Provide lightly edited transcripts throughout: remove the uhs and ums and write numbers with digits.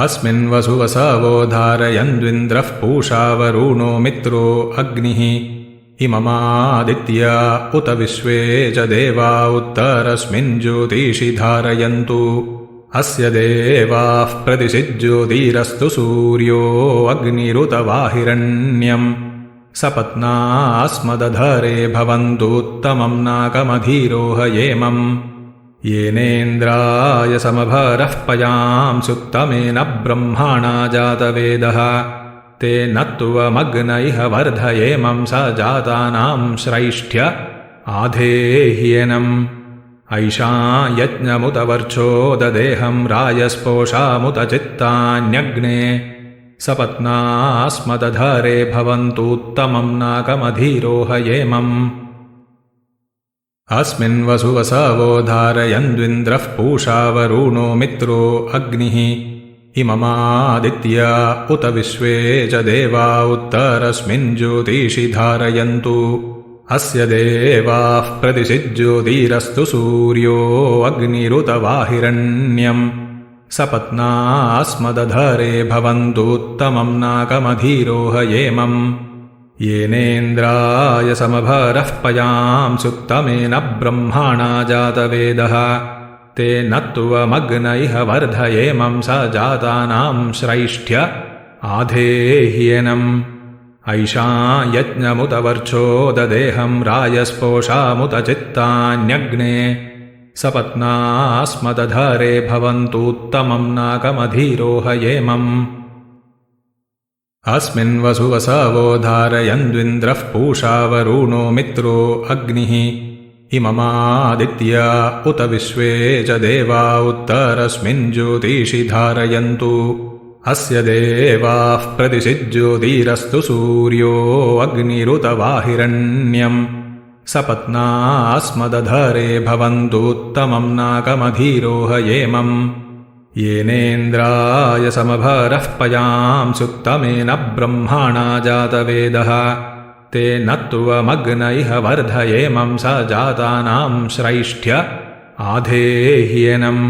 अस्मिन् वसुवसवो धारयन्द्विन्द्रः पूषा वरुणो मित्रो अग्निः इममादित्या उत विश्वे च देवा उत्तरस्मिन् ज्योतिषि धारयन्तु अस्य देवाः प्रतिशिज्योतिरस्तु सूर्यो अग्निरुत वाहिरण्यम् सपत्नास्मदधरे भवन्तुत्तमं नाकमधीरोहयेमम् येनेन्द्राय समभरः पयां सुत्तमेन ब्रह्माणा जातवेदः तेन त्वमग्न इह वर्धयेमं स जातानां श्रैष्ठ्य आधेह्येनम् ऐषां यज्ञमुत वर्चोददेहं रायस्पोषामुत चित्तान्यग्ने सपत्नास्मदधरे भवन्तुत्तमं नाकमधीरोहयेमम् अस्मिन् वसुवसवो धारयन्द्विन्द्रः पूषा वरुणो मित्रो अग्निः इममादित्या उत विश्वे च देवा उत्तरस्मिन् ज्योतिषि धारयन्तु अस्य देवाः प्रतिशिज्योतिरस्तु सूर्यो अग्निरुत वाहिरण्यम् सपत्नास्मदधरे भवन्तुत्तमं नाकमधीरोहयेमम् येनेन्द्राय समभरः पयां सुत्तमेन ब्रह्माणा जातवेदः तेन त्वमग्न इह वर्धयेमं स जातानां श्रैष्ठ्य आधेह्येनम् ऐषां यज्ञमुत वर्चोददेहं रायस्पोषामुत चित्तान्यग्ने सपत्नास्मदधरे भवन्तुत्तमं नाकमधीरोहयेमम् अस्मिन् वसुवसवो धारयन्द्विन्द्रः पूषा वरुणो मित्रो अग्निः इममादित्या उत विश्वे च देवा उत्तरस्मिन् ज्योतिषि धारयन्तु अस्य देवाः प्रतिशिज्योतिरस्तु सूर्यो अग्निरुत वाहिरण्यम् सपत्नास्मदधरे भवन्तुत्तमं नाकमधीरोहयेमम् येनेन्द्राय समभरः पयां सुत्तमेन ब्रह्माणा जातवेदः तेन त्वमग्न इह वर्धयेमं स जातानां श्रैष्ठ्य आधेह्येनम्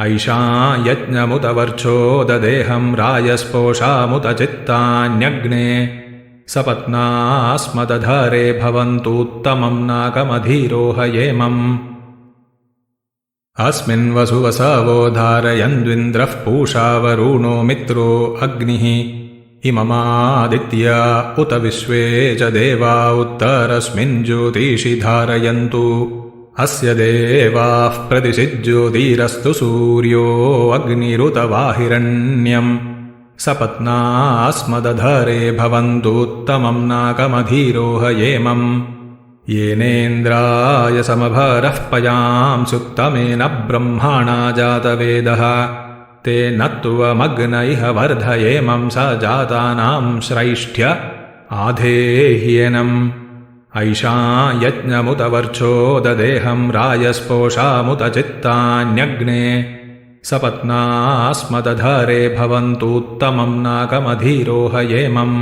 ऐषां यज्ञमुत वर्चोददेहं रायस्पोषामुत चित्तान्यग्ने सपत्नास्मदधरे भवन्तुत्तमं नाकमधीरोहयेमम् अस्मिन् वसुवसवो धारयन्द्विन्द्रः पूषा वरुणो मित्रो अग्निः इममादित्या उत विश्वे च देवा उत्तरस्मिन् ज्योतिषि धारयन्तु अस्य देवाः प्रतिशिज्योतिरस्तु सूर्यो अग्निरुत वाहिरण्यम् सपत्नास्मदधरे भवन्तुत्तमं नाकमधीरोहयेमम् येनेन्द्राय समभरः पयां सुत्तमेन ब्रह्माणा जातवेदः तेन त्वमग्न इह वर्धयेमं स जातानां श्रैष्ठ्य आधेह्येनम् ऐषां यज्ञमुत वर्चोददेहं रायस्पोषामुत चित्तान्यग्ने सपत्नास्मदधरे भवन्तुत्तमं नाकमधीरोहयेमम्